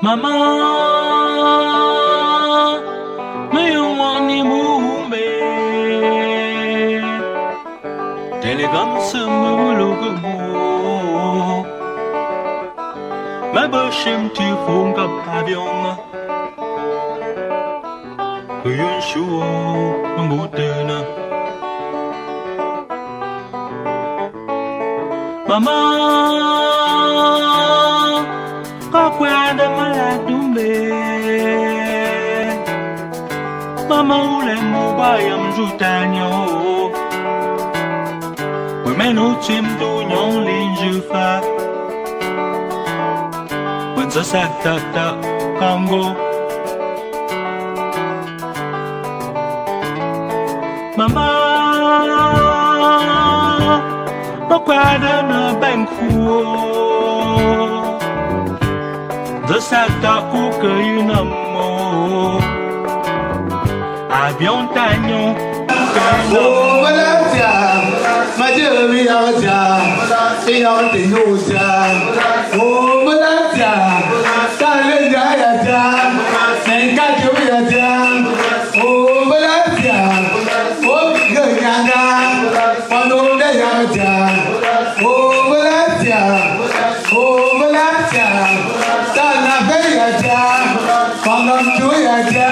Mama, me wani mume, Telegram se mulugu mo, ma bashim tu funga avion, yun shuo mutena. Mama, kakwenda maladumbe. Mama ule mubaya mjutanyo. Wemenu chimdu nyon linjufa. Wenza satata kango. Mama, kakwenda na bankuo. The sata uke yunamo. Avion tanyon. Oh, Malaysia, Malaysia, Indonesia. Oh, Malaysia, Malaysia, Indonesia. Oh, Malaysia, oh, Guyana, Indonesia. Oh, Malaysia, oh, Malaysia, Tanah Malaysia, Pangam Juaja.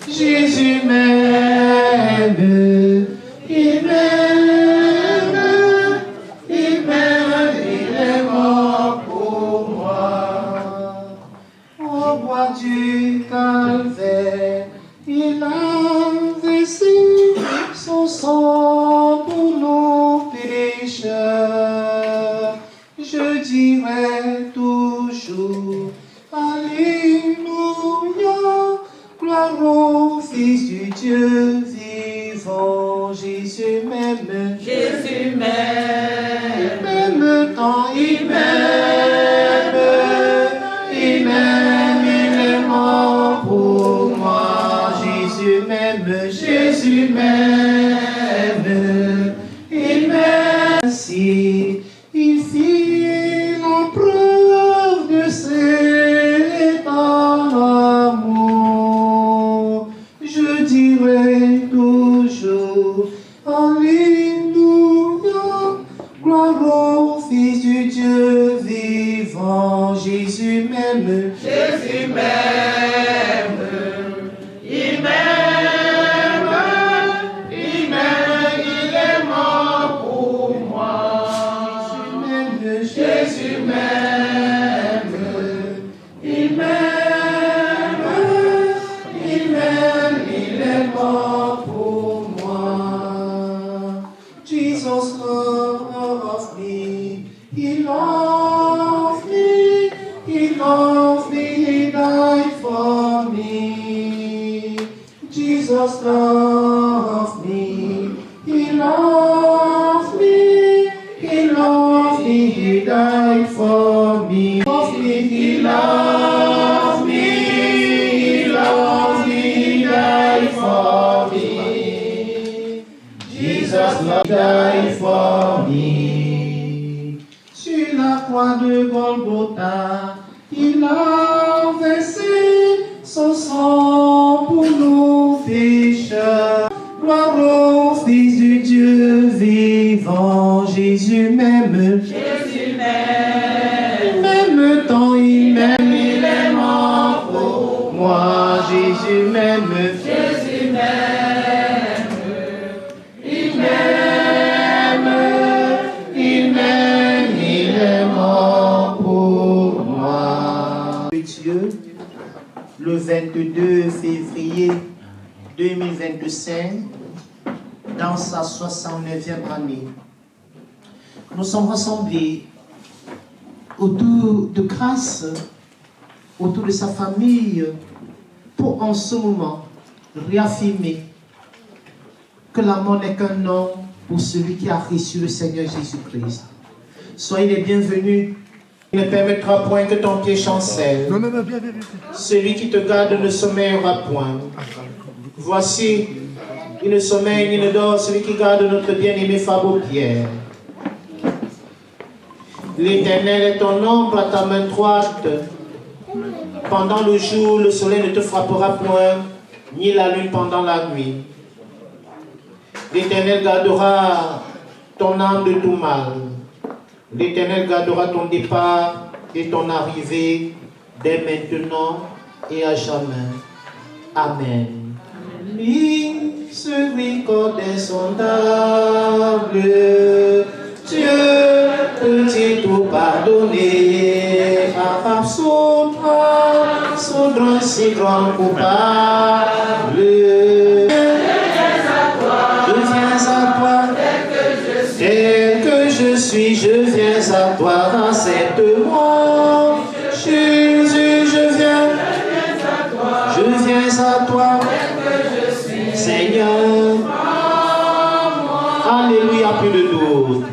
Jésus m'aime, il m'aime, il m'aime, il est mort pour moi. Au bois du calvaire, il a versé son sang pour nos pécheurs. Je dirai toujours, Alléluia, gloire au Fils du Dieu vivant. Jésus m'aime, Jésus m'aime, il m'aime tant, il m'aime, il m'aime, il est mort pour moi. Jésus m'aime, Jésus m'aime, il m'aime. Ainsi, il fit la preuve de cet amour. Je dirai toujours, Alléluia, gloire au Fils du Dieu vivant. Jésus m'aime, Jésus m'aime, il m'aime, il m'aime, il est mort pour moi. Jésus m'aime, il m'aime, il m'aime, il est mort pour moi. Jesus loved me, he loved me, he loved me, he died for me. Jesus loved me, he loved me, he loved me, he died for me. He loved me, he loved me, he died for me. Jesus died for me. Sur la croix de Golgotha, il a versé son sang pour nos pécheurs. Gloire au Fils du Dieu vivant. Jésus m'aime, Jésus m'aime, m'aime tant, il m'aime, il est mort pour moi. Jésus m'aime, Jésus m'aime, il m'aime, 22 février 2025, dans sa 69e année. Nous sommes rassemblés autour de grâce, autour de sa famille, pour en ce moment réaffirmer que la mort n'est qu'un nom pour celui qui a reçu le Seigneur Jésus-Christ. Soyez les bienvenus. Il ne permettra point que ton pied chancelle. Non, bien. Celui qui te garde ne sommeillera point. Voici, il ne sommeille ni ne dort, celui qui garde notre bien-aimé Fabo Pierre. L'Éternel est ton ombre à ta main droite. Pendant le jour, le soleil ne te frappera point, ni la lune pendant la nuit. L'Éternel gardera ton âme de tout mal. L'Éternel gardera ton départ et ton arrivée dès maintenant et à jamais. Amen. Miséricorde insondable, Dieu peut-il tout pardonner? Soudra si grand coupable. Je viens à toi, tel que je suis, je viens à toi, accepte-moi. Jésus, je viens à toi, Seigneur. Alléluia, plus de doute.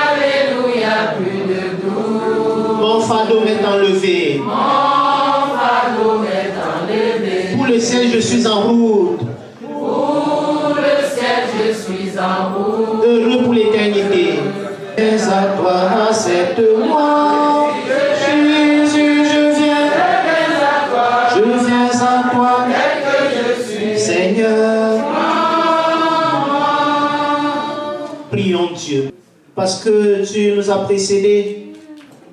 Alléluia, plus de doute. Mon fardeau m'est enlevé. Pour le ciel, je suis en route. Heureux pour l'éternité. Viens à toi, accepte-moi. Jésus, je viens à toi, Seigneur. Prions Dieu, parce que tu nous as précédés,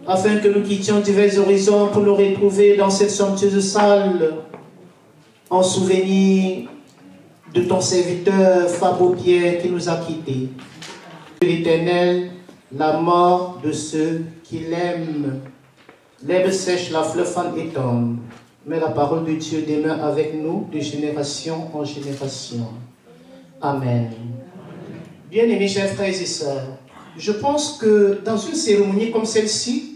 afin que nous quittions divers horizons pour nous retrouver dans cette somptueuse salle, en souvenir de ton serviteur Fabo Pierre qui nous a quittés. L'Éternel, la mort de ceux qui l'aiment. L'herbe sèche, la fleur fane et tombe, mais la parole de Dieu demeure avec nous de génération en génération. Amen. Bien-aimés chers frères et sœurs, je pense que dans une cérémonie comme celle-ci,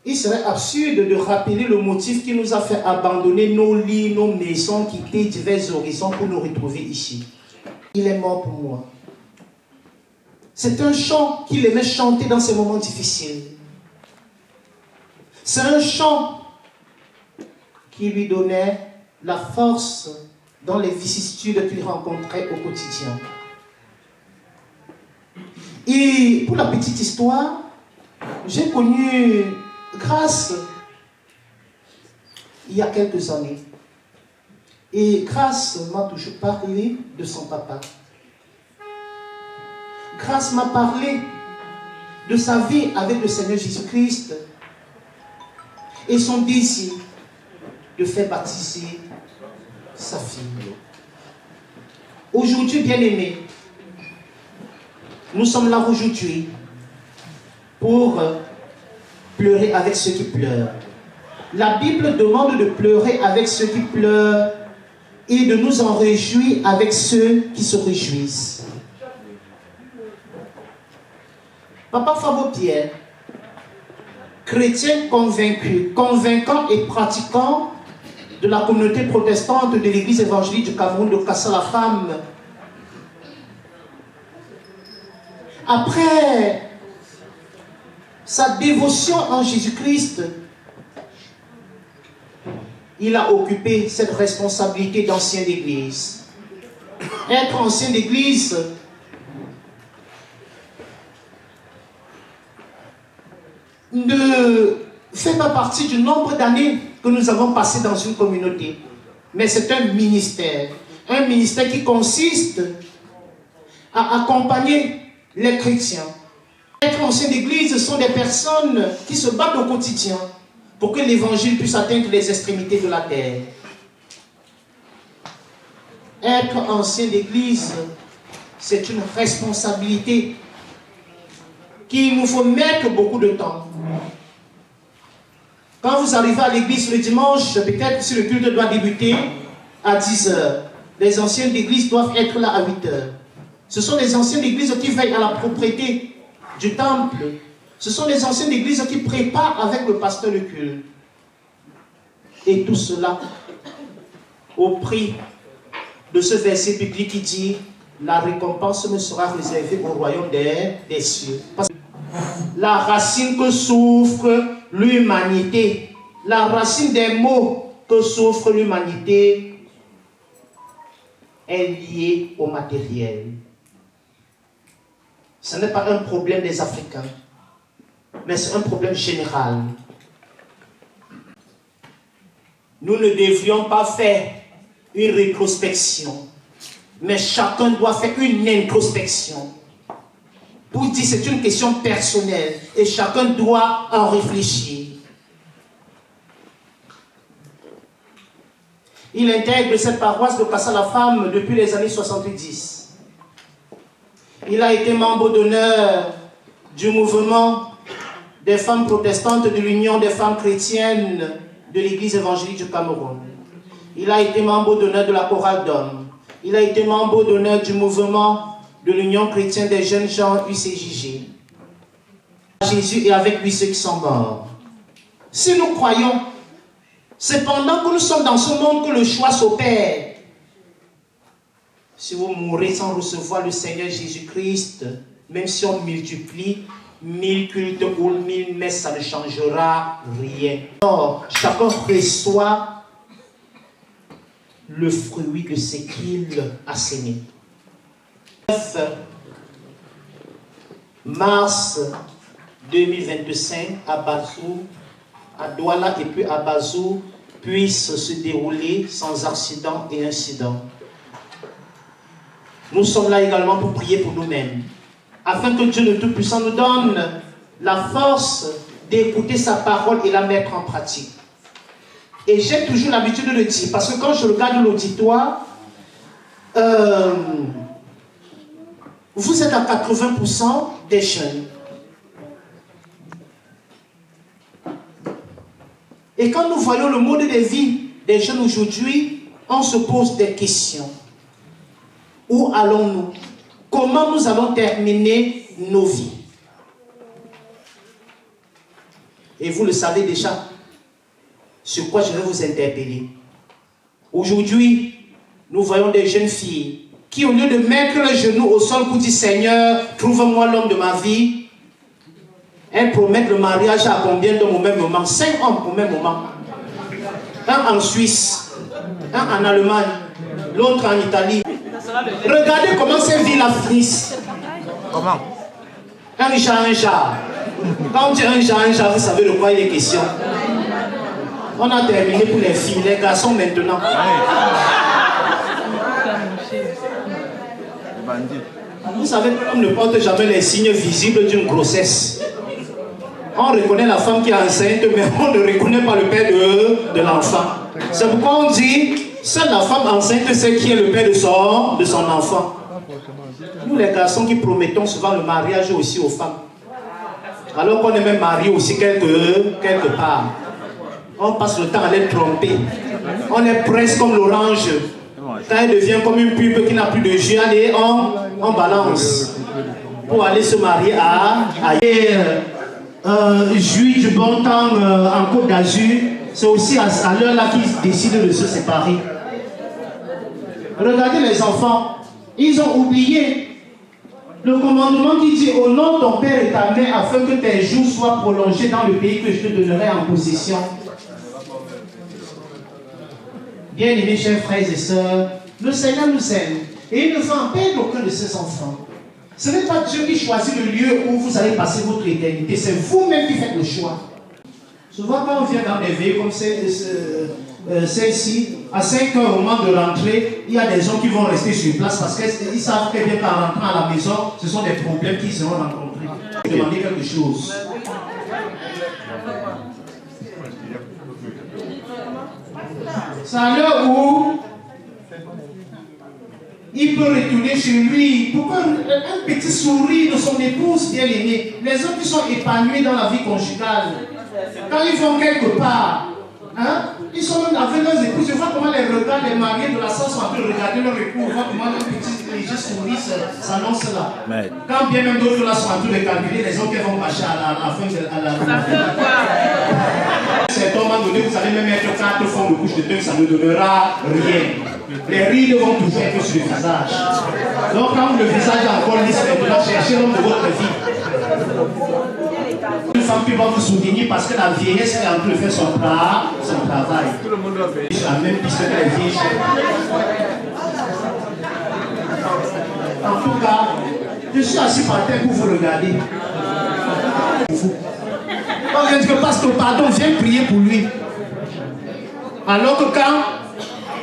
il serait absurde de rappeler le motif qui nous a fait abandonner nos lits, nos maisons, quitter divers horizons pour nous retrouver ici. Il est mort pour moi. C'est un chant qu'il aimait chanter dans ces moments difficiles. C'est un chant qui lui donnait la force dans les vicissitudes qu'il rencontrait au quotidien. Et pour la petite histoire, j'ai connu Grâce il y a quelques années. Et Grâce m'a toujours parlé de son papa. Grâce m'a parlé de sa vie avec le Seigneur Jésus-Christ et son désir de faire baptiser sa fille. Aujourd'hui, bien-aimés, nous sommes là aujourd'hui pour pleurer avec ceux qui pleurent. La Bible demande de pleurer avec ceux qui pleurent et de nous en réjouir avec ceux qui se réjouissent. Papa Fabo Pierre, chrétien convaincu, convaincant et pratiquant de la communauté protestante de l'église évangélique du Cameroun de Kassa-la-Femme, après sa dévotion en Jésus-Christ, il a occupé cette responsabilité d'ancien d'église. Être ancien d'église ne fait pas partie du nombre d'années que nous avons passé dans une communauté, mais c'est un ministère qui consiste à accompagner les chrétiens. Être ancien d'église, ce sont des personnes qui se battent au quotidien pour que l'évangile puisse atteindre les extrémités de la terre. Être ancien d'église, c'est une responsabilité qu'il nous faut mettre beaucoup de temps. Quand vous arrivez à l'église le dimanche, peut-être si le culte doit débuter à 10 h, les anciens d'église doivent être là à 8 h. Ce sont les anciens d'église qui veillent à la propreté du temple. Ce sont les anciens d'église qui préparent avec le pasteur le culte. Et tout cela au prix de ce verset biblique qui dit « La récompense me sera réservée au royaume des cieux ». Parce que la racine que souffre l'humanité, la racine des maux que souffre l'humanité est liée au matériel. Ce n'est pas un problème des Africains, mais c'est un problème général. Nous ne devrions pas faire une rétrospection, mais chacun doit faire une introspection. Pour dire que c'est une question personnelle et chacun doit en réfléchir. Il intègre cette paroisse de Kassa-la-Femme depuis les années 70. Il a été membre d'honneur du mouvement des femmes protestantes de l'Union des femmes chrétiennes de l'Église évangélique du Cameroun. Il a été membre d'honneur de la chorale d'hommes. Il a été membre d'honneur du mouvement de l'Union chrétienne des jeunes gens UCJG. Jésus est avec lui ceux qui sont morts. Si nous croyons, c'est pendant que nous sommes dans ce monde que le choix s'opère. Si vous mourrez sans recevoir le Seigneur Jésus-Christ, même si on multiplie 1000 cultes ou 1000 messes, ça ne changera rien. Or, chacun reçoit le fruit de ce qu'il a sémé. 9 mars 2025 à Bazou, à Douala et puis à Bazou puisse se dérouler sans accident et incident. Nous sommes là également pour prier pour nous-mêmes, afin que Dieu le Tout-Puissant nous donne la force d'écouter sa parole et la mettre en pratique. Et j'ai toujours l'habitude de le dire, parce que quand je regarde l'auditoire, vous êtes à 80% des jeunes. Et quand nous voyons le mode de vie des jeunes aujourd'hui, on se pose des questions. Où allons-nous? Comment nous allons terminer nos vies? Et vous le savez déjà, sur quoi je vais vous interpeller. Aujourd'hui, nous voyons des jeunes filles qui, au lieu de mettre le genou au sol pour dire « Seigneur, trouve-moi l'homme de ma vie », elles promettent le mariage à combien d'hommes au même moment? 5 hommes au même moment. Un en Suisse, un en Allemagne, l'autre en Italie. Regardez comment ces villes finissent. Comment? Un jar. Quand on dit un jar, vous savez de quoi il est question. On a terminé pour les filles, les garçons maintenant. Vous savez, on ne porte jamais les signes visibles d'une grossesse. On reconnaît la femme qui est enceinte, mais on ne reconnaît pas le père de l'enfant. C'est pourquoi on dit, seule la femme enceinte sait qui est le père de son enfant. Nous les garçons qui promettons souvent le mariage aussi aux femmes. Alors qu'on est même marié aussi quelque part. On passe le temps à les tromper. On est presque comme l'orange. Quand elle devient comme une pub qui n'a plus de jus, allez, on balance. Pour aller se marier ailleurs. Jouir du bon temps en Côte d'Azur, c'est aussi à l'heure-là qu'ils décident de se séparer. Regardez les enfants, ils ont oublié le commandement qui dit au nom de ton père et ta mère afin que tes jours soient prolongés dans le pays que je te donnerai en possession. Bien-aimés chers frères et sœurs, le Seigneur nous aime et il ne veut en perdre aucun de ses enfants. Ce n'est pas Dieu qui choisit le lieu où vous allez passer votre éternité, c'est vous-même qui faites le choix. Souvent quand on vient dans des veillées comme celle-ci, à 5 h au moment de rentrer, il y a des gens qui vont rester sur place parce qu'ils savent très bien qu'en rentrant à la maison, ce sont des problèmes qu'ils seront rencontrés. Demander quelque chose. C'est à l'heure où il peut retourner chez lui. Pourquoi un petit sourire de son épouse bien-aimée? Les hommes qui sont épanouis dans la vie conjugale, Quand ils vont quelque part, hein, ils sont même avec leurs épouses. Je vois comment les regards, les mariés de la salle sont en train de regarder leur époux. On voit comment leurs petits légers souris s'annoncent là. Mais Quand bien même d'autres là sont en train de calculer les hommes qui vont marcher à la fin de la. C'est à un moment donné, vous allez même mettre 4 fonds de couche de teint, ça ne donnera rien. Les rides vont toujours être sur le visage. Donc quand le visage est encore lisse, maintenant cherchez l'homme de votre vie. Une femme qui va vous souligner parce que la vieillesse est en train de faire son travail. Tout le monde doit faire. La même piste que les vieilles. En tout cas, je suis assis par terre pour vous regarder. On vient de dire, pasteur, pardon, viens prier pour lui. Alors que quand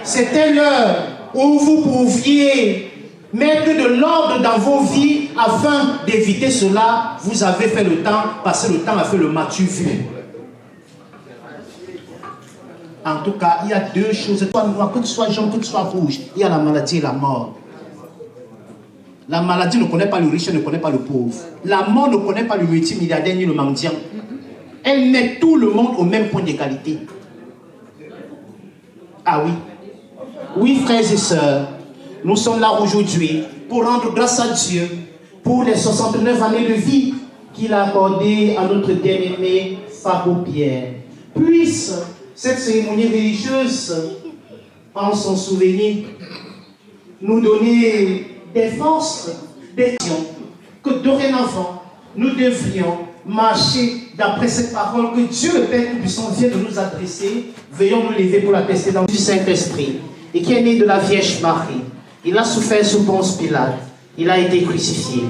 c'était l'heure où vous pouviez mettre de l'ordre dans vos vies afin d'éviter cela, vous avez fait le temps, parce que le temps a fait le matu vu. En tout cas, il y a deux choses, que tu sois jaune, que tu sois rouge, il y a la maladie et la mort. La maladie ne connaît pas le riche, ne connaît pas le pauvre. La mort ne connaît pas le multimilliardaire ni le mendiant. Elle met tout le monde au même point d'égalité. Ah oui. Oui, frères et sœurs, nous sommes là aujourd'hui pour rendre grâce à Dieu pour les 69 années de vie qu'il a accordées à notre bien-aimé Fabo Pierre. Puisse cette cérémonie religieuse, en son souvenir, nous donner des forces, des actions, que dorénavant, nous devrions marcher d'après cette parole que Dieu le Père Tout-Puissant vient de nous adresser. Veuillons nous lever pour l'attester dans le Saint-Esprit, et qui est né de la Vierge Marie. Il a souffert sous Ponce Pilate, il a été crucifié,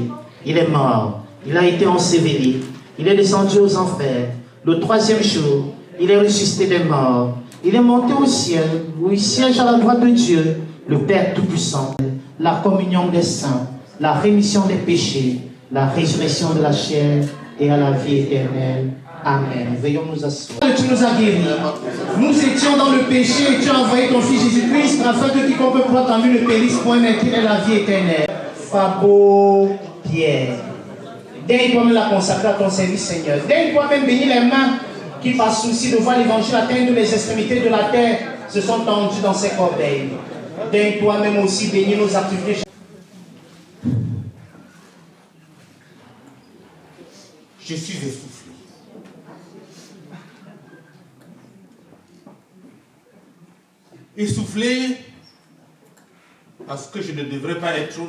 il est mort, il a été enseveli, il est descendu aux enfers. Le troisième jour, il est ressuscité des morts, il est monté au ciel, où il siège à la droite de Dieu, le Père Tout-Puissant. La communion des saints, la rémission des péchés, la résurrection de la chair et à la vie éternelle. Amen. Veuillons nous asseoir. Tu nous as guéris. Nous étions dans le péché et tu as envoyé ton Fils Jésus-Christ afin que quiconque croit en lui ne périsse point, mais qu'il ait la vie éternelle. Fabo Pierre. Daigne toi-même la consacrer à ton service, Seigneur. Daigne toi-même bénir les mains qui, par souci de voir l'évangile atteindre les extrémités de la terre, se sont tendues dans ces corbeilles. Daigne toi-même aussi bénir nos activités. Je suis essoufflé. Essoufflé parce que je ne devrais pas être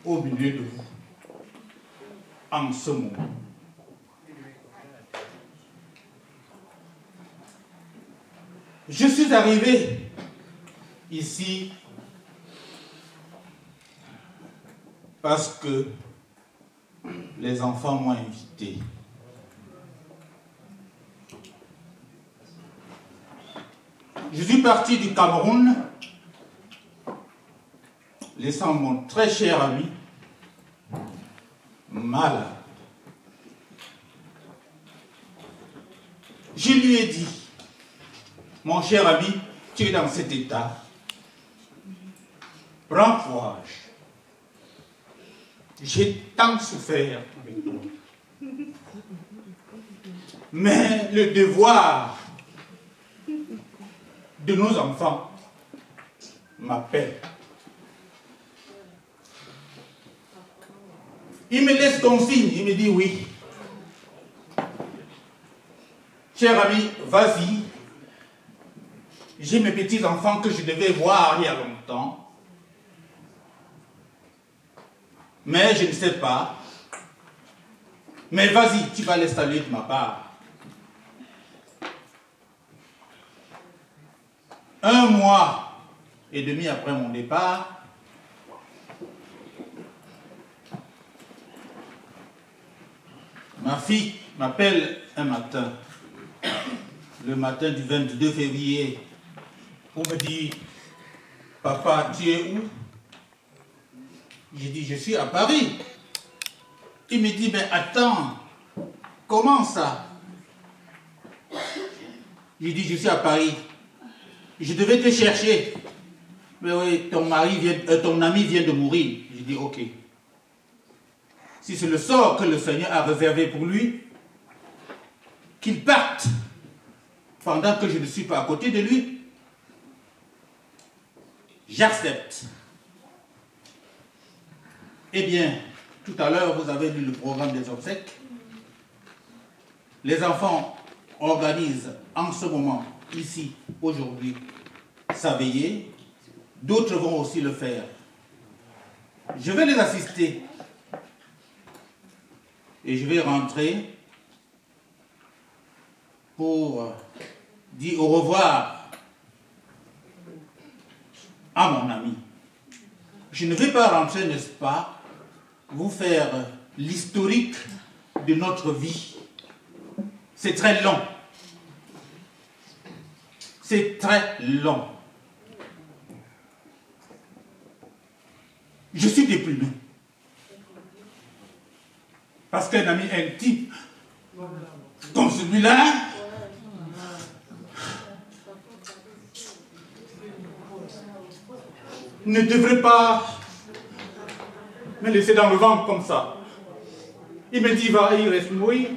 au milieu de vous en ce moment. Je suis arrivé ici parce que les enfants m'ont invité. Je suis parti du Cameroun, laissant mon très cher ami malade. Je lui ai dit, mon cher ami, tu es dans cet état, prends courage. J'ai tant souffert avec toi. Mais le devoir de nos enfants m'appelle. Il me laisse consigne, il me dit oui. Cher ami, vas-y. J'ai mes petits-enfants que je devais voir il y a longtemps. Mais je ne sais pas. Mais vas-y, tu vas les saluer de ma part. Un mois et demi après mon départ, ma fille m'appelle un matin, le matin du 22 février, pour me dire, papa, tu es où? J'ai dit, je suis à Paris. Il me dit, mais attends, comment ça? J'ai dit, je suis à Paris. Je devais te chercher. Mais oui, ton ami vient de mourir. J'ai dit, ok. Si c'est le sort que le Seigneur a réservé pour lui, qu'il parte pendant que je ne suis pas à côté de lui, j'accepte. Eh bien, tout à l'heure, vous avez lu le programme des obsèques. Les enfants organisent en ce moment, ici, aujourd'hui, sa veillée. D'autres vont aussi le faire. Je vais les assister. Et je vais rentrer pour dire au revoir à mon ami. Je ne vais pas rentrer, n'est-ce pas, vous faire l'historique de notre vie. C'est très long. C'est très long. Je suis déprimé. Parce qu'un ami intime comme celui-là ne devrait pas me laisser dans le ventre comme ça. Il me dit, va, il reste mourir.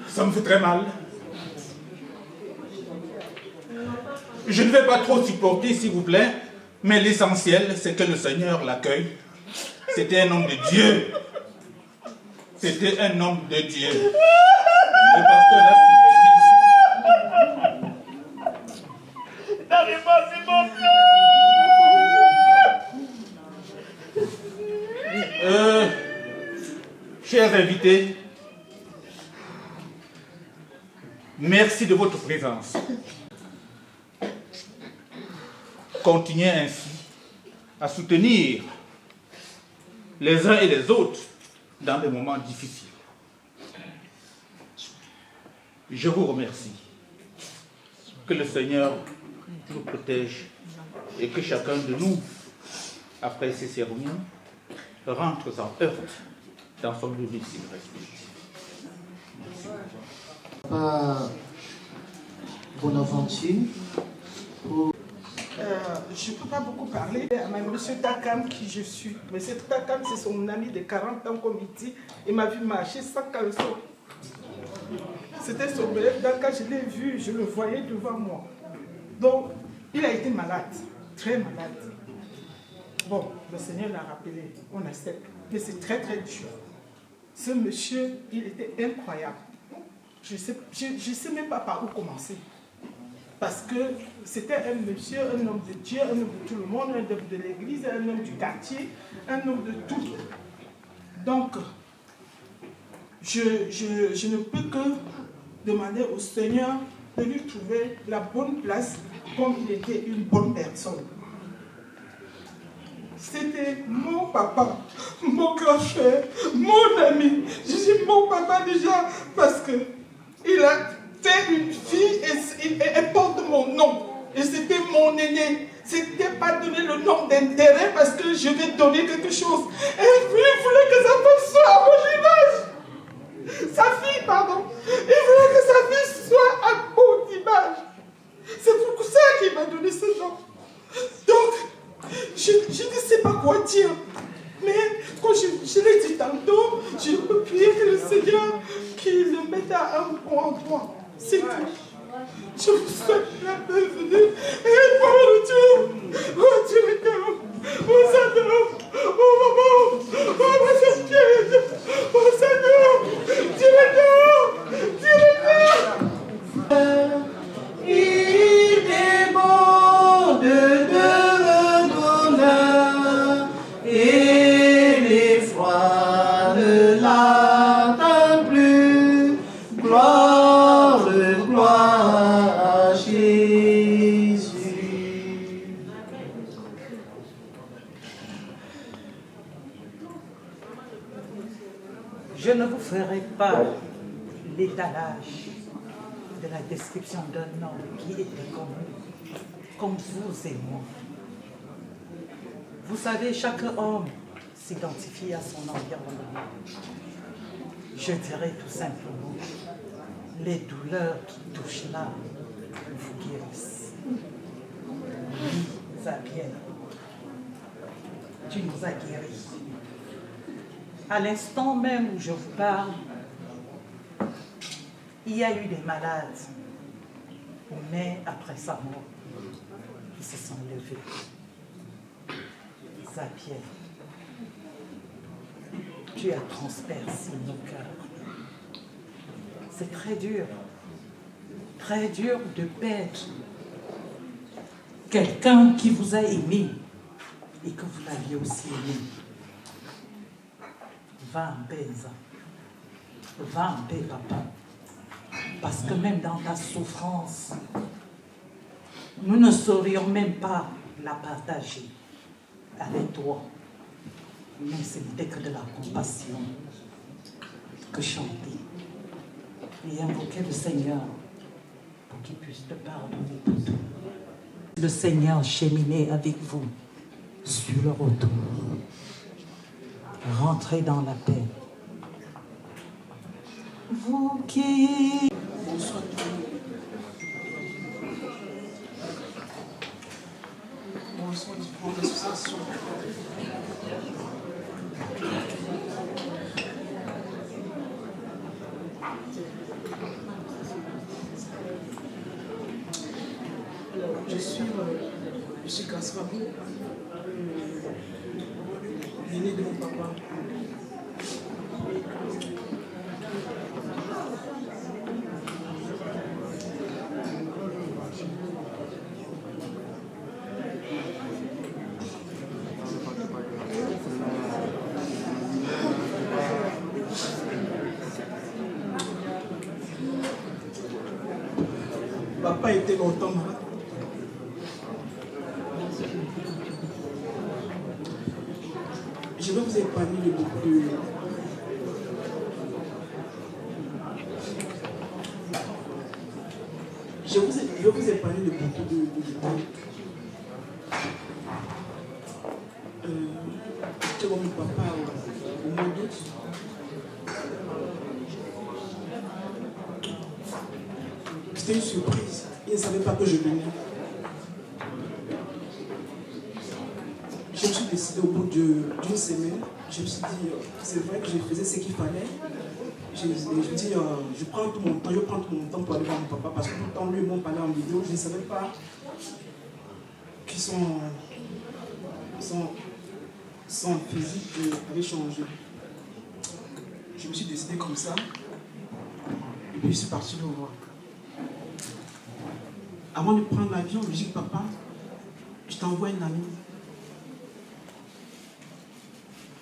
Ça me fait très mal. Je ne vais pas trop supporter, s'il vous plaît, mais l'essentiel, c'est que le Seigneur l'accueille. C'était un homme de Dieu. C'était un homme de Dieu. Le pasteur là, N'arrive pas, s'il vous plaît. chers invités, merci de votre présence. Continuez ainsi à soutenir les uns et les autres dans des moments difficiles. Je vous remercie. Que le Seigneur nous protège et que chacun de nous, après ces cérémonies, rentre en heurte dans son domicile respectif. Bonaventure. Je ne peux pas beaucoup parler à M. Takam qui je suis. M. Takam, c'est son ami de 40 ans, comme il dit. Il m'a vu marcher sans caleçon. C'était son élève. Quand je l'ai vu, je le voyais devant moi. Donc, il a été malade, très malade. Bon, le Seigneur l'a rappelé, on accepte. Mais c'est très très dur. Ce monsieur, il était incroyable. Je ne sais même pas par où commencer. Parce que c'était un monsieur, un homme de Dieu, un homme de tout le monde, un homme de l'église, un homme du quartier, un homme de tout. Donc, je ne peux que demander au Seigneur de lui trouver la bonne place comme il était une bonne personne. C'était mon papa, mon grand frère, mon ami. Je dis mon papa déjà parce qu'il a fait une fille et elle porte mon nom. Et c'était mon aîné. C'était pas donner le nom d'intérêt parce que je vais donner quelque chose. Et il voulait que sa femme soit à mon image. Sa fille, pardon. Il voulait que sa fille soit à mon image. C'est pour ça qu'il m'a donné ce nom. Donc, je ne sais pas quoi dire. Mais quand je l'ai dit tantôt, je peux prier que le Seigneur qu'il le mette à un bon endroit. C'est tout. Je vous souhaite la bienvenue et bon retour. Oh Dieu l'éternel, oh Seigneur, oh maman, oh ma Dieu, oh Seigneur, Dieu l'éternel, Dieu l'éternel. Il est bon de redonner et l'effroi ne l'atteint plus. Gloire, gloire à Jésus. Je ne vous ferai pas l'étalage de la description d'un homme qui était comme vous et moi. Vous savez, chaque homme s'identifie à son environnement. Je dirais tout simplement, les douleurs qui touchent l'âme vous guérissent. Oui, Zabiel, tu nous as guéris. À l'instant même où je vous parle, Il y a eu des malades, mais après sa mort, ils se sont levés. Zapier, tu as transpercé nos cœurs. C'est très dur de perdre quelqu'un qui vous a aimé et que vous l'aviez aussi aimé. Va en paix, Za. Va en paix, papa. Parce que même dans ta souffrance, nous ne saurions même pas la partager avec toi. Mais ce n'était que de la compassion, que chanter et invoquer le Seigneur pour qu'il puisse te pardonner pour tout. Le Seigneur cheminait avec vous sur le retour. Rentrez dans la paix. Vous qui... Bonsoir. Bonsoir, différentes associations. Je suis Kasrabou, l'aîné de mon papa. Papa était longtemps malade. Je vais vous épargner de beaucoup de... Je vais vous épargner de beaucoup de détails. J'étais voir mon papa au mois d'août. C'était une surprise. Il ne savait pas que je venais. Je me suis décidé au bout d'une semaine. Je me suis dit, c'est vrai que je faisais ce qu'il fallait. Je me suis dit, je prends tout mon temps pour aller voir mon papa. Parce que tout le temps, lui et moi, on parlait en vidéo. Je ne savais pas qu'ils sont physique avait changé. Je me suis décidé comme ça. Et puis je suis parti le voir. Avant de prendre l'avion, je dis, papa, je t'envoie un ami.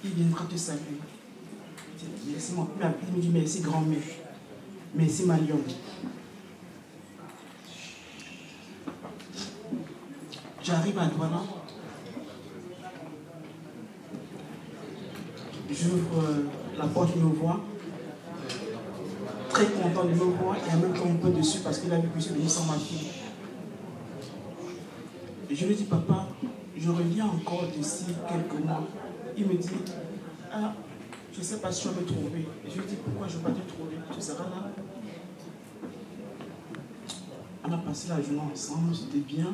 Il viendra te saluer. Merci, il me dit merci grand-mère. Merci Marion. J'arrive à Douala. J'ouvre la porte, il me voit. Très content de me voir et en même temps un peu dessus parce qu'il a vu que je suis venu sans ma fille. Et je lui dis, papa, je reviens encore d'ici quelques mois. Il me dit, ah, je ne sais pas si tu vas me trouver. Et je lui dis, pourquoi je ne vais pas te trouver? Tu seras là. On a passé la journée ensemble, c'était bien.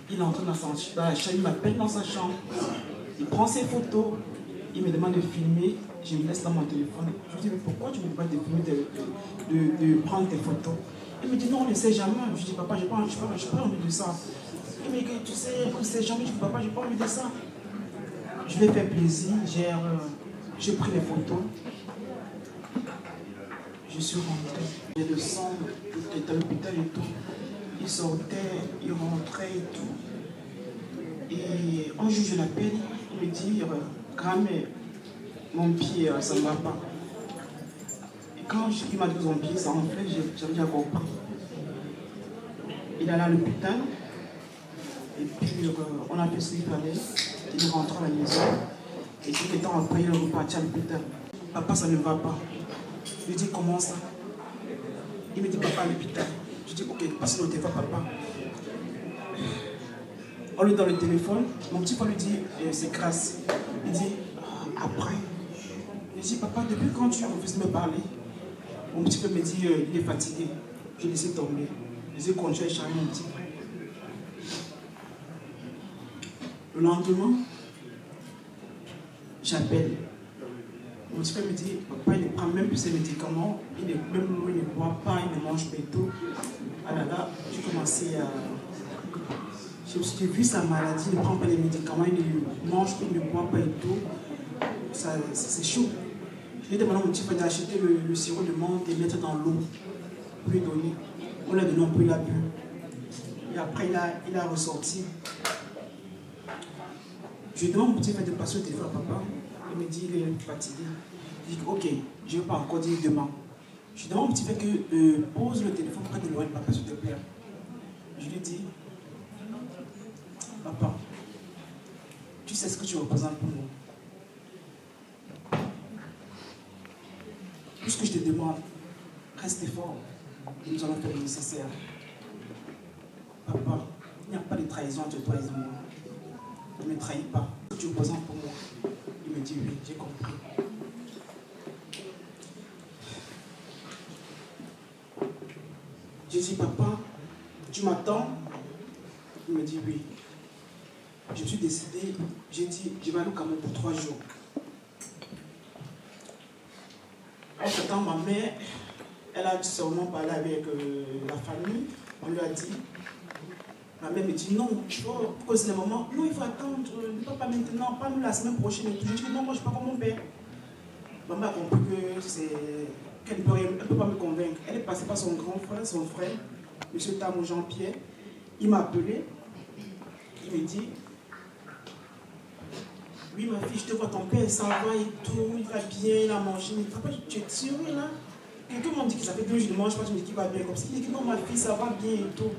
Il est entré dans sa chambre, il m'appelle dans sa chambre. Il prend ses photos. Il me demande de filmer. Je me laisse dans mon téléphone. Je lui dis, mais pourquoi tu ne me demandes de filmer, de prendre tes photos? Il me dit, non, on ne sait jamais. Je lui dis, papa, je n'ai pas envie de ça. Il me dit, tu sais, on ne sait jamais. Je dis, papa, je n'ai pas envie de ça. Je lui ai fait plaisir. J'ai pris les photos. Je suis rentré. J'ai le sang, tout était à l'hôpital et tout. Il sortait, il rentrait et tout. Et un jour, je l'appelle. Il me dit, grand-mère, mon pied, ça ne va pas. Et quand il m'a dit que son pied, ça enflait, j'avais déjà compris. Il est allé à l'hôpital. Et puis, on a fait ce qu'il fallait. Il rentre à la maison. Et quelques temps après, il est reparti à l'hôpital. Papa, ça ne va pas. Je lui dis, comment ça? Il me dit, papa, à l'hôpital. Je dis, ok, passe le téléphone, papa. On lui donne le téléphone. Mon petit frère lui dit, c'est grâce. Il dit, après. Je dis, papa, depuis quand tu refuses de me parler? Mon petit frère me dit, il est fatigué. Je laissé tomber. Je dis, continuer à charger mon petit frère. Le lendemain, j'appelle. Mon petit frère me dit, papa, il ne prend même plus ses médicaments, il ne boit pas, il ne mange pas et tout. Ah là là, j'ai commencé à... J'ai vu sa maladie, il ne prend pas les médicaments, il ne mange, il ne boit pas et tout. C'est chaud. J'ai demandé à mon petit frère d'acheter le sirop de menthe et mettre dans l'eau pour lui donner. On l'a donné un peu, il a bu. Et après, il a ressorti. Je lui demande à mon petit frère de passer au téléphone à papa. Il me dit, il est fatigué. Je dis, ok, je ne vais pas encore dire demain. Je demande à mon petit frère que pose le téléphone près de l'oreille de papa, s'il te plaît. Je lui dis, papa, tu sais ce que tu représentes pour moi. Tout ce que je te demande, reste fort. Nous allons faire le nécessaire. Papa, il n'y a pas de trahison entre toi et moi. Ne me trahis pas. Ce que tu représentes pour moi. Il me dit oui, j'ai compris. Je dis, papa, tu m'attends? Il me dit oui. Je suis décidé, j'ai dit, je vais aller au Cameroun pour 3 jours. Entre-temps, ma mère, elle a sûrement parlé avec la famille. On lui a dit, ma mère me dit non, pourquoi c'est le moment? Non, il faut attendre, pas maintenant, pas nous la semaine prochaine. Et tout. Je dis non, moi je ne suis pas comme mon père. Maman a compris qu'elle ne peut pas me convaincre. Elle est passée par son grand frère, son frère, M. Tamou Jean-Pierre. Il m'a appelé, il me dit, oui ma fille, je te vois, ton père, ça va et tout, il va bien, il a mangé. Mais papa, tu es sûr là? Quelqu'un m'a dit que ça fait 2 jours que je ne mange pas, tu me dis qu'il va bien comme ça. Il dit que non ma fille, ça va bien et tout.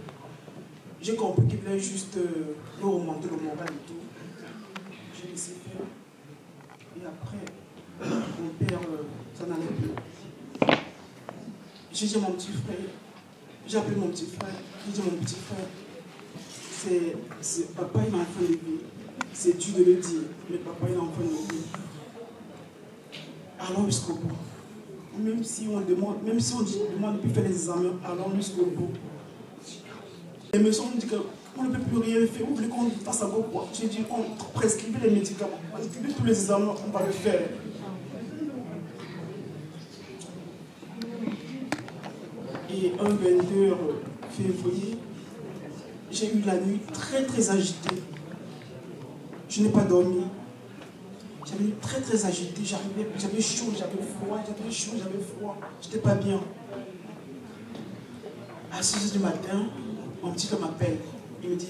J'ai compris qu'il voulait juste me remonter le moral et tout. J'ai laissé faire. Et après, mon père, ça n'allait plus. J'ai dit à mon petit frère, j'ai appelé mon petit frère, j'ai dit à mon petit frère, papa il m'a enfant de vie. C'est dur de le dire, mais papa il a enfant de vie. Allons jusqu'au bout. Même si on demande, demande de plus faire les examens, allons jusqu'au bout. Les médecins me disent qu'on ne peut plus rien faire, vous voulez qu'on fasse à quoi? J'ai dit qu'on prescrive les médicaments, on prescrive tous les examens, on va le faire. Et un 22 février, j'ai eu la nuit très très agitée. Je n'ai pas dormi. J'avais eu très très agitée, j'avais chaud, j'avais froid, j'étais pas bien. À 6 h du matin, mon petit frère m'appelle. Il me dit,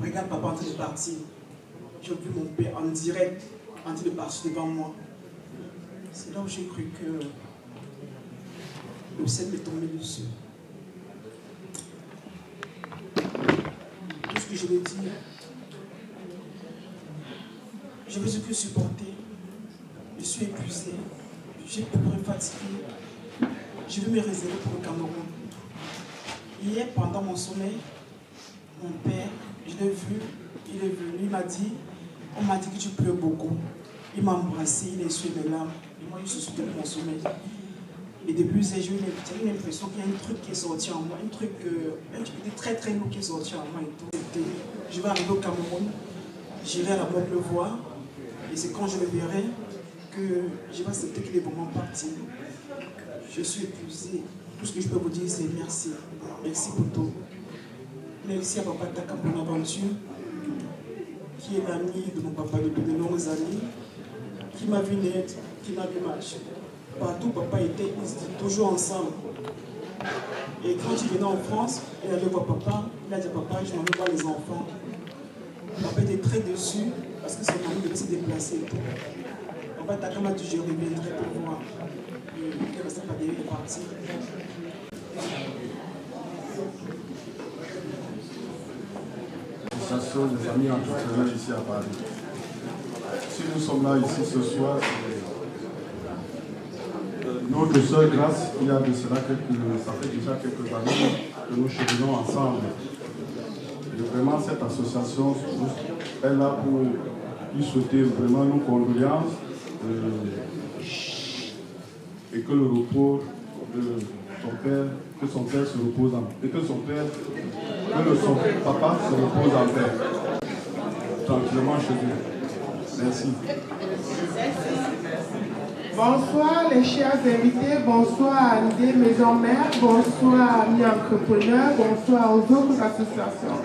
regarde papa en train de partir. J'ai vu mon père en direct, en train de partir devant moi. C'est là où j'ai cru que le ciel m'est tombé dessus. Tout ce que je vais dire, je ne veux que supporter. Je suis épuisé, j'ai pleuré fatigué. Je veux me réserver pour le Cameroun. Hier, pendant mon sommeil, mon père, je l'ai vu, il est venu, il m'a dit, on m'a dit que tu pleures beaucoup. Il m'a embrassé, il a essuyé mes larmes. Et moi, je suis soutenu mon sommeil. Et depuis, j'ai eu l'impression qu'il y a un truc qui est sorti en moi, un truc très très lourd qui est sorti en moi et tout. Je vais arriver au Cameroun, j'irai à la mort le voir, et c'est quand je le verrai que je vais accepter qu'il est vraiment parti. Je suis épuisé. Tout ce que je peux vous dire, c'est merci. Merci pour tout. Merci à Papa Taka pour l'aventure, qui est l'ami de mon papa depuis de longues années, qui m'a vu naître, qui m'a vu marcher. Partout papa était, ils étaient toujours ensemble. Et quand il venait en France, il allait voir papa, il a dit à papa, je m'en vais voir les enfants. Papa était très déçu parce que son ami devait se déplacer et tout. Papa Taka m'a dit, je reviendrai pour voir. Et il ne restait pas derrière, il est parti. L'association des familles entrepreneurs ici à Paris. Si nous sommes là ici ce soir, notre seule grâce, il y a de cela ça fait déjà quelques années que nous cheminons ensemble. Et vraiment cette association est là pour lui souhaiter vraiment nos condoléances et que le repos de son père, que son père se repose en paix, et que son papa se repose en paix, tranquillement chez lui. Merci. Bonsoir les chers invités, bonsoir à l'idée Maison Mère, bonsoir amis entrepreneurs, bonsoir aux autres associations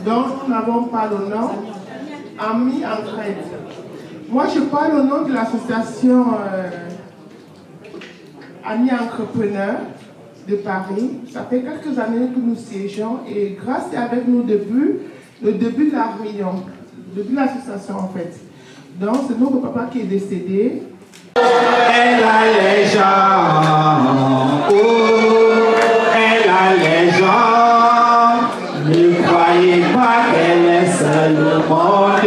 dont nous n'avons pas le nom, Amis Entraide. Moi je parle au nom de l'association Amis Entrepreneurs de Paris. Ça fait quelques années que nous siégeons et grâce est avec nous depuis le début de la réunion, depuis l'association en fait. Donc c'est notre papa qui est décédé. Elle a les gens, oh, elle a les gens, ne croyez pas qu'elle est seule au monde,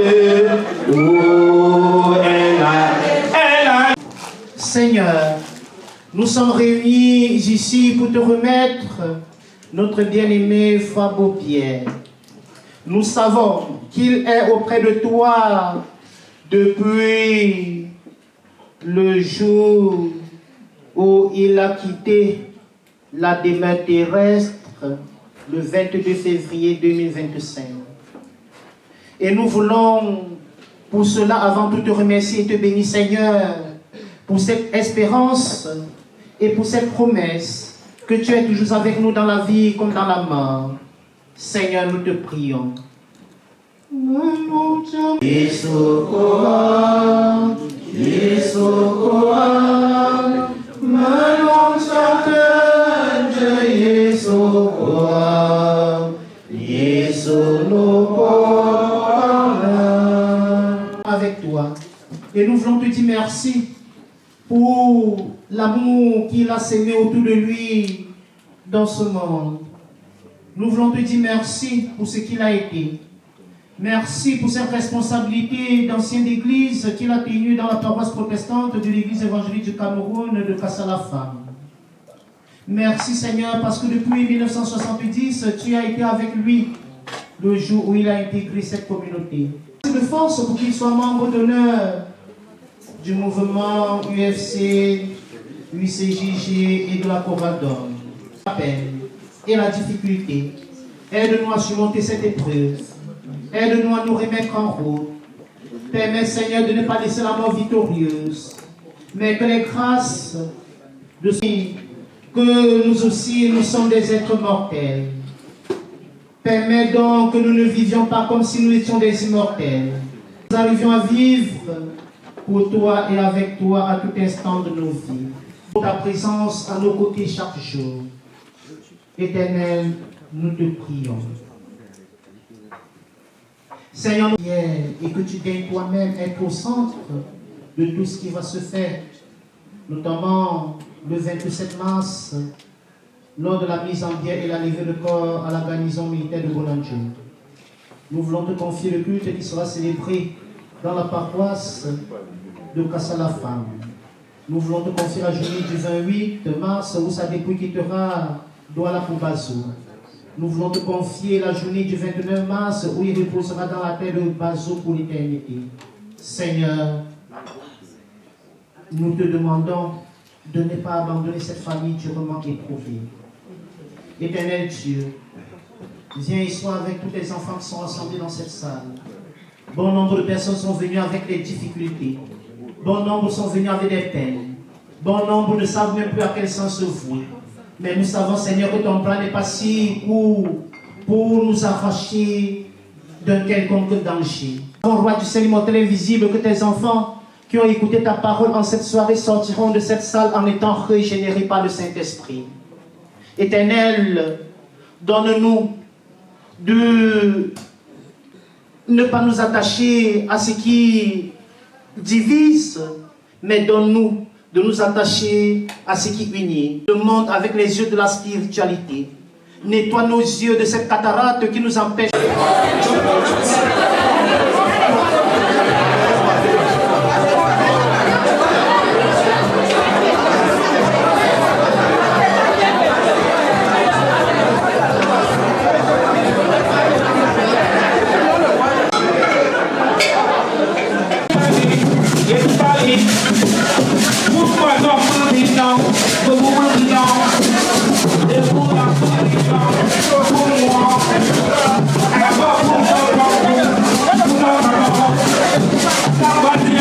oh, elle a... Seigneur, nous sommes réunis ici pour te remettre notre bien-aimé Fabo Pierre. Nous savons qu'il est auprès de toi depuis le jour où il a quitté la demeure terrestre, le 22 février 2025. Et nous voulons pour cela avant tout te remercier et te bénir, Seigneur, pour cette espérance et pour cette promesse que tu es toujours avec nous dans la vie comme dans la mort. Seigneur, nous te prions. Avec toi. Et nous voulons te dire merci pour l'amour qu'il a sémé autour de lui dans ce monde. Nous voulons te dire merci pour ce qu'il a été. Merci pour cette responsabilité d'ancien d'église qu'il a tenue dans la paroisse protestante de l'église évangélique du Cameroun de Kassala-Femme. Merci Seigneur parce que depuis 1970, tu as été avec lui le jour où il a intégré cette communauté. De force pour qu'il soit membre d'honneur du mouvement UFC, UCJG et de la Covadom. La peine et la difficulté, aide-nous à surmonter cette épreuve. Aide-nous à nous remettre en route. Permets, Seigneur, de ne pas laisser la mort victorieuse, mais que les grâces de ce que nous aussi, nous sommes des êtres mortels. Permets donc que nous ne vivions pas comme si nous étions des immortels. Nous arrivions à vivre pour toi et avec toi à tout instant de nos vies. Pour ta présence à nos côtés chaque jour. Éternel, nous te prions. Seigneur, et que tu daignes toi-même être au centre de tout ce qui va se faire, notamment le 27 mars, lors de la mise en bière et la levée de corps à la garnison militaire de Bonanjo. Nous voulons te confier le culte qui sera célébré dans la paroisse de Kassala-Femme. Nous voulons te confier la journée du 28 mars où sa dépouille quittera Douala pour Bazou. Nous voulons te confier la journée du 29 mars où il reposera dans la terre de Bazou pour l'éternité. Seigneur, nous te demandons de ne pas abandonner cette famille durement éprouvée. Éternel Dieu, viens et sois avec tous les enfants qui sont rassemblés dans cette salle. Bon nombre de personnes sont venues avec des difficultés. Bon nombre sont venus avec des peines. Bon nombre ne savent même plus à quel sens se vouer. Mais nous savons, Seigneur, que ton plan n'est pas si court pour nous arracher d'un quelconque danger. Roi du ciel immortel invisible, que tes enfants qui ont écouté ta parole en cette soirée sortiront de cette salle en étant régénérés par le Saint-Esprit. Éternel, donne-nous de ne pas nous attacher à ce qui divise, mais donne-nous de nous attacher à ce qui unit. Le monde avec les yeux de la spiritualité. Nettoie nos yeux de cette cataracte qui nous empêche. Somebody,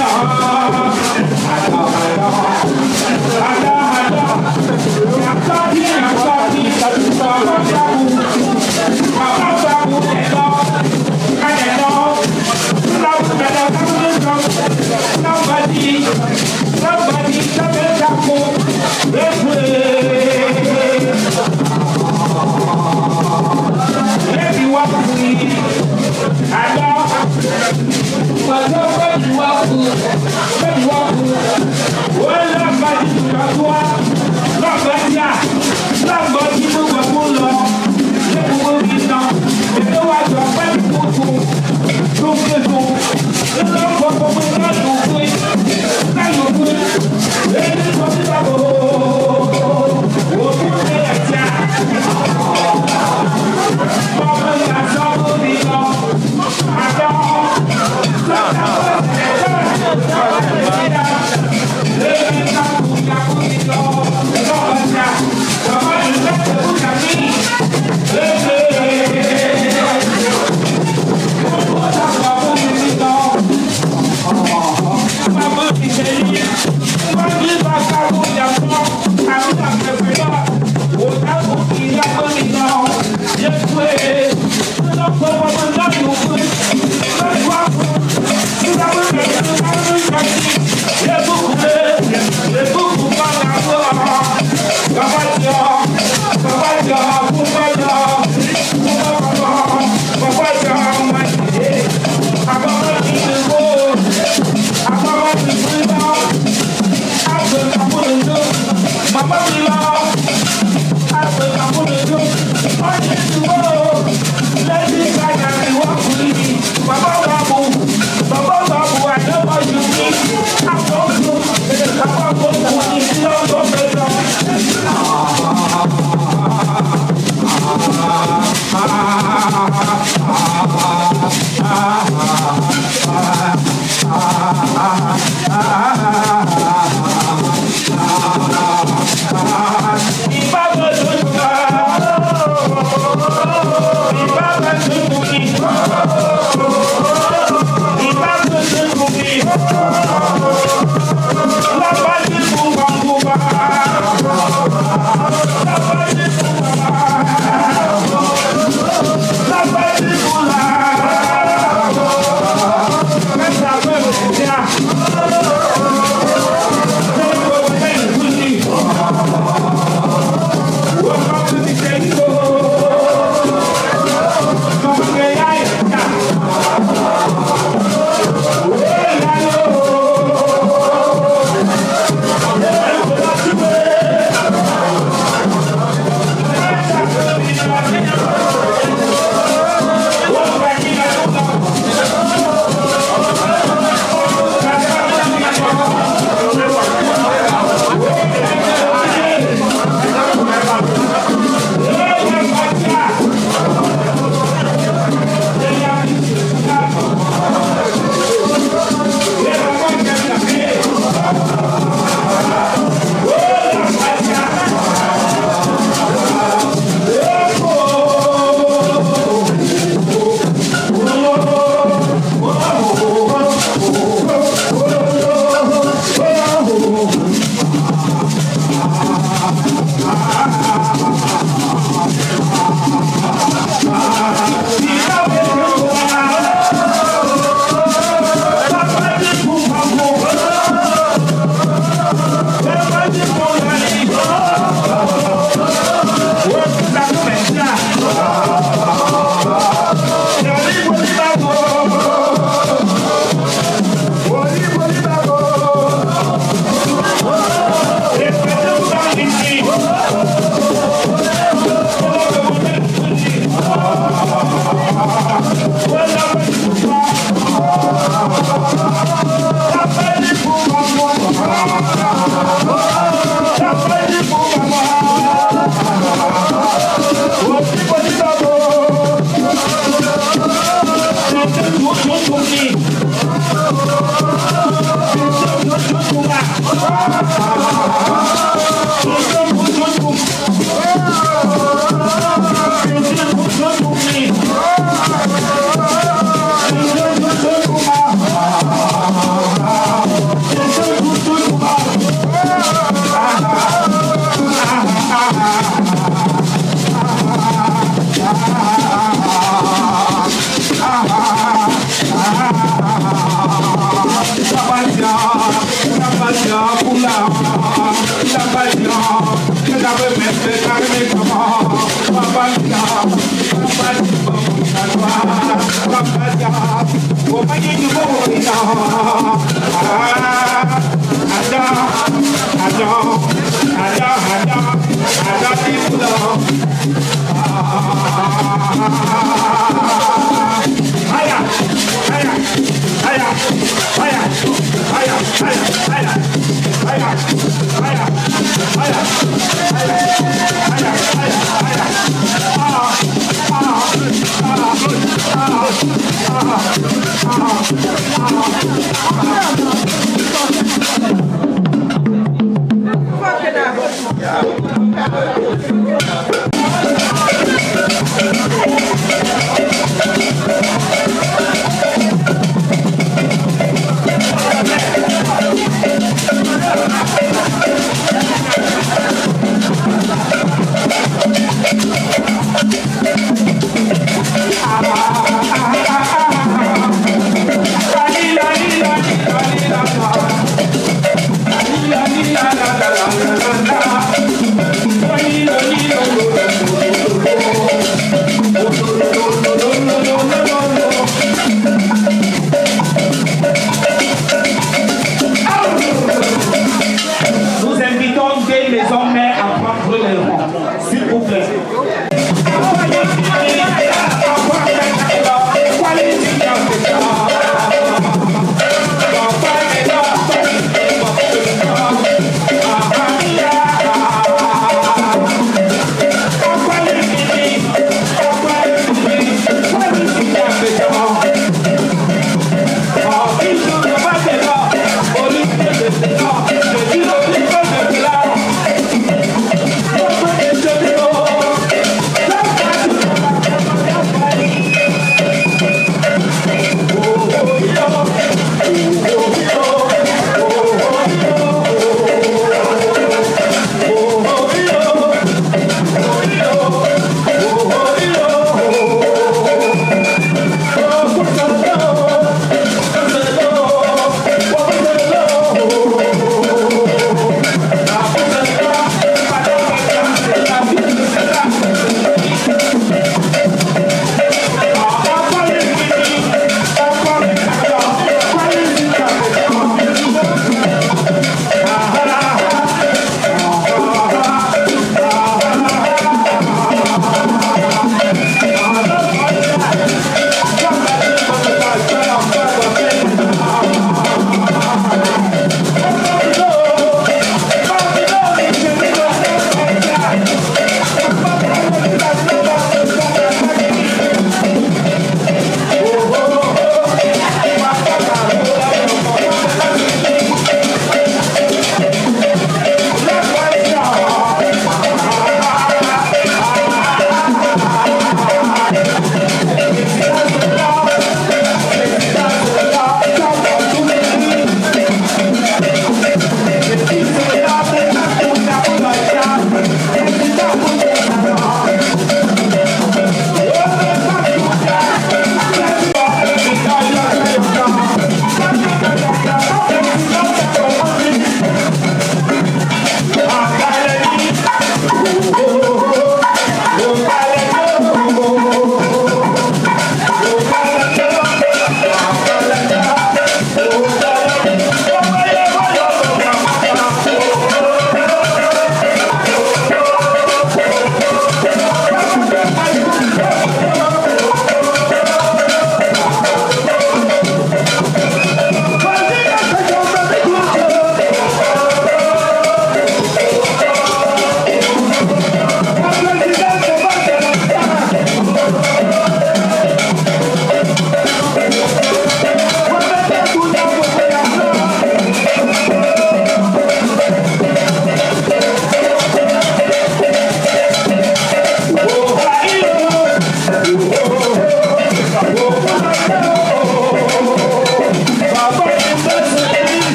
Ah,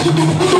Los